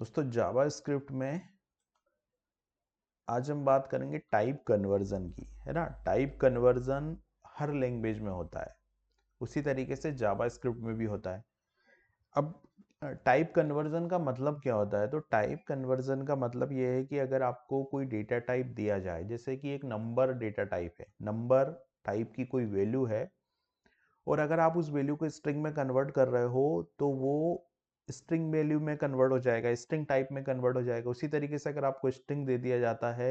दोस्तों जावास्क्रिप्ट में आज हम बात करेंगे टाइप कन्वर्जन की, है ना। टाइप कन्वर्जन हर लैंग्वेज में होता है, उसी तरीके से जावास्क्रिप्ट में भी होता है। अब टाइप कन्वर्जन का मतलब क्या होता है? तो टाइप कन्वर्जन का मतलब ये है कि अगर आपको कोई डेटा टाइप दिया जाए, जैसे कि एक नंबर डेटा टाइप है, नंबर टाइप की कोई वैल्यू है, और अगर आप उस वैल्यू को स्ट्रिंग में कन्वर्ट कर रहे हो तो वो स्ट्रिंग वैल्यू में कन्वर्ट हो जाएगा, स्ट्रिंग टाइप में कन्वर्ट हो जाएगा। उसी तरीके से अगर आपको स्ट्रिंग दे दिया जाता है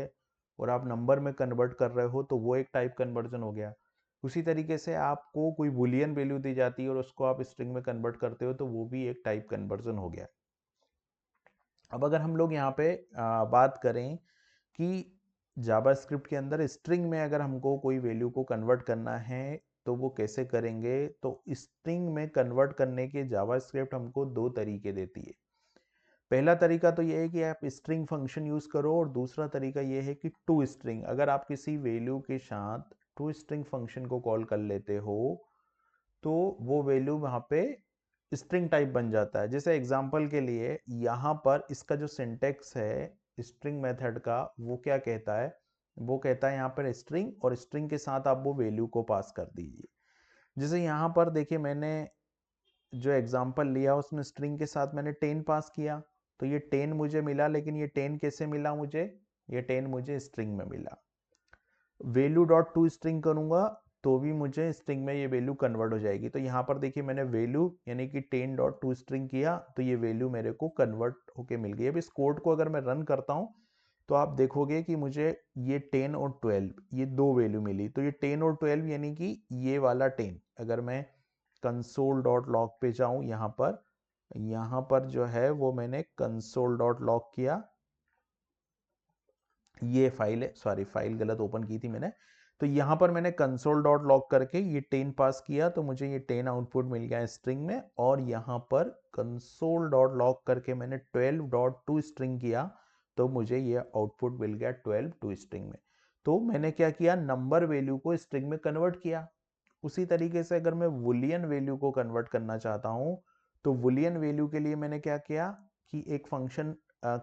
और आप नंबर में कन्वर्ट कर रहे हो तो वो एक टाइप कन्वर्जन हो गया। उसी तरीके से आपको कोई बुलियन वैल्यू दी जाती है और उसको आप स्ट्रिंग में कन्वर्ट करते हो तो वो भी एक टाइप कन्वर्जन हो गया। अब अगर हम लोग यहाँ पे बात करें कि जावास्क्रिप्ट के अंदर स्ट्रिंग में अगर हमको कोई वैल्यू को कन्वर्ट करना है तो वो कैसे करेंगे, तो स्ट्रिंग में कन्वर्ट करने के जावास्क्रिप्ट हमको दो तरीके देती है। पहला तरीका तो ये है कि आप स्ट्रिंग फंक्शन यूज करो, और दूसरा तरीका ये है कि टू स्ट्रिंग। अगर आप किसी वैल्यू के साथ टू स्ट्रिंग फंक्शन को कॉल कर लेते हो तो वो वैल्यू वहां पे स्ट्रिंग टाइप बन जाता है। जैसे एग्जांपल के लिए यहाँ पर इसका जो सिंटेक्स है स्ट्रिंग मेथड का, वो क्या कहता है? वो कहता है यहाँ पर स्ट्रिंग, और स्ट्रिंग के साथ आप वो वैल्यू को पास कर दीजिए। जैसे यहाँ पर देखिए, मैंने जो एग्जांपल लिया उसमें स्ट्रिंग के साथ मैंने 10 पास किया, तो ये 10 मुझे मिला। लेकिन ये 10 कैसे मिला मुझे? ये 10 मुझे स्ट्रिंग में मिला। वैल्यू डॉट टू स्ट्रिंग करूंगा तो भी मुझे स्ट्रिंग में ये वैल्यू कन्वर्ट हो जाएगी। तो यहाँ पर देखिए, मैंने वैल्यू यानी कि 10 डॉट टू स्ट्रिंग किया तो ये वैल्यू मेरे को कन्वर्ट होके मिल गई। अब इस कोड को अगर मैं रन करता हूँ तो आप देखोगे कि मुझे ये 10 और 12 ये दो वैल्यू मिली। तो ये 10 और 12 यानी कि ये वाला 10, अगर मैं कंसोल डॉट लॉग पे जाऊं, यहाँ पर जो है वो मैंने कंसोल डॉट लॉग किया। ये फाइल है, सॉरी फाइल गलत ओपन की थी मैंने। तो यहाँ पर मैंने कंसोल डॉट लॉग करके ये 10 पास किया तो मुझे ये 10 आउटपुट मिल गया स्ट्रिंग में। और यहाँ पर कंसोल डॉट लॉग करके मैंने 12 डॉट टू स्ट्रिंग किया तो मुझे ये आउटपुट मिल गया 12 टू स्ट्रिंग में। तो मैंने क्या किया? नंबर वैल्यू को स्ट्रिंग में कन्वर्ट किया। उसी तरीके से अगर मैं वुलियन वैल्यू को कन्वर्ट करना चाहता हूं तो वुलियन वैल्यू के लिए मैंने क्या किया कि एक फंक्शन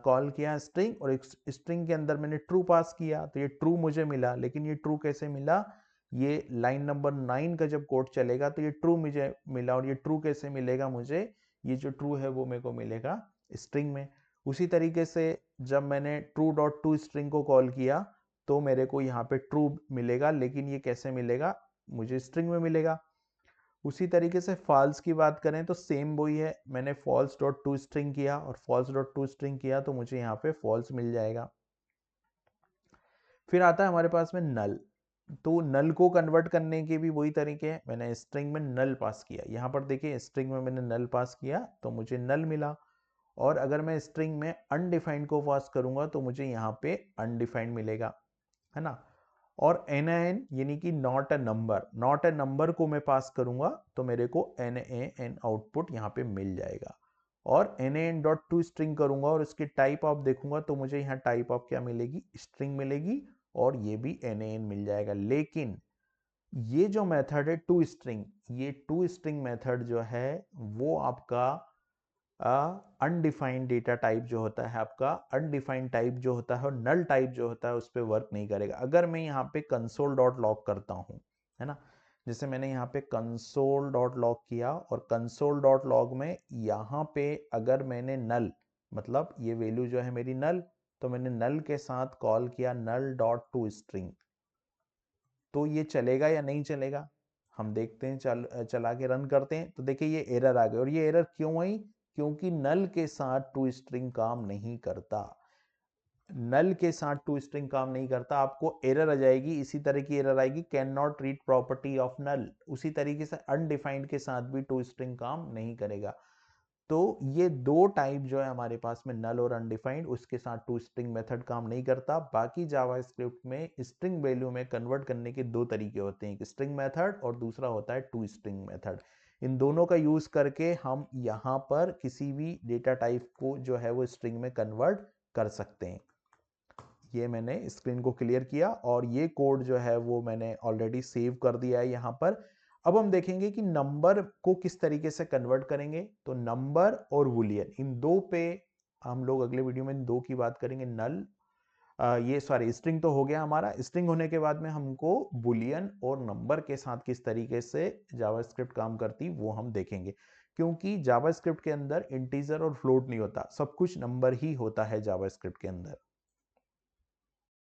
कॉल किया स्ट्रिंग, और एक स्ट्रिंग के अंदर मैंने ट्रू पास किया तो ये ट्रू मुझे मिला। लेकिन ये ट्रू कैसे मिला? ये लाइन नंबर 9 का जब कोड चलेगा तो ये ट्रू मुझे मिला। और ये ट्रू कैसे मिलेगा मुझे? ये जो ट्रू है वो मेरे को मिलेगा स्ट्रिंग में। उसी तरीके से जब मैंने ट्रू डॉट टू स्ट्रिंग को कॉल किया तो मेरे को यहाँ पे ट्रू मिलेगा, लेकिन ये कैसे मिलेगा? मुझे स्ट्रिंग में मिलेगा। उसी तरीके से फॉल्स की बात करें तो सेम वही है, मैंने फॉल्स डॉट टू स्ट्रिंग किया और फॉल्स डॉट टू स्ट्रिंग किया तो मुझे यहाँ पे फॉल्स मिल जाएगा। फिर आता है हमारे पास में नल। तो नल को कन्वर्ट करने के भी वही तरीके हैं। मैंने स्ट्रिंग में नल पास किया, यहाँ पर देखिए स्ट्रिंग में मैंने नल पास किया तो मुझे नल मिला। और अगर मैं स्ट्रिंग में अनडिफाइंड को पास करूंगा तो मुझे यहाँ पे अनडिफाइंड मिलेगा, है ना। और एन एन यानी कि नॉट ए नंबर को मैं पास करूंगा तो मेरे को एन ए एन आउटपुट यहाँ पे मिल जाएगा। और N N dot to string करूंगा और इसकी टाइप ऑफ देखूंगा तो मुझे यहाँ टाइप ऑफ क्या मिलेगी? स्ट्रिंग मिलेगी, और ये भी एन एन मिल जाएगा। लेकिन ये जो मेथड है टू स्ट्रिंग, ये टू स्ट्रिंग मेथड जो है वो आपका अनडिफाइंड डेटा टाइप जो होता है, आपका अनडिफाइंड टाइप जो होता है और नल टाइप जो होता है उस पर वर्क नहीं करेगा। अगर मैं यहाँ पे कंसोल डॉट लॉग करता हूँ, है ना, जैसे मैंने यहाँ पे कंसोल डॉट लॉग किया और कंसोल डॉट लॉग में यहाँ पे अगर मैंने नल, मतलब ये वैल्यू जो है मेरी नल, तो मैंने नल के साथ कॉल किया नल डॉट टू स्ट्रिंग, तो ये चलेगा या नहीं चलेगा? हम देखते हैं, चला के रन करते हैं तो देखिए ये एरर आ गई। और ये एरर क्यों आई? क्योंकि नल के साथ टू स्ट्रिंग काम नहीं करता। नल के साथ टू स्ट्रिंग काम नहीं करता, आपको एरर आ जाएगी, इसी तरह की एरर आएगी, cannot read property of null. उसी तरीके से अनडिफाइंड के साथ भी टू स्ट्रिंग काम नहीं करेगा। तो ये दो टाइप जो है हमारे पास में, नल और अनडिफाइंड, उसके साथ टू स्ट्रिंग मेथड काम नहीं करता। बाकी जावास्क्रिप्ट में स्ट्रिंग वैल्यू में कन्वर्ट करने के दो तरीके होते हैं, एक स्ट्रिंग मेथड और दूसरा होता है टू स्ट्रिंग मेथड। इन दोनों का यूज करके हम यहाँ पर किसी भी डेटा टाइप को जो है वो स्ट्रिंग में कन्वर्ट कर सकते हैं। ये मैंने स्क्रीन को क्लियर किया और ये कोड जो है वो मैंने ऑलरेडी सेव कर दिया है यहाँ पर। अब हम देखेंगे कि नंबर को किस तरीके से कन्वर्ट करेंगे। तो नंबर और बुलियन इन दो पे हम लोग अगले वीडियो में इन दो की बात करेंगे, नल ये सॉरी स्ट्रिंग तो हो गया हमारा। स्ट्रिंग होने के बाद में हमको बुलियन और नंबर के साथ किस तरीके से जावास्क्रिप्ट काम करती वो हम देखेंगे, क्योंकि जावास्क्रिप्ट के अंदर इंटीजर और फ्लोट नहीं होता, सब कुछ नंबर ही होता है जावास्क्रिप्ट के अंदर।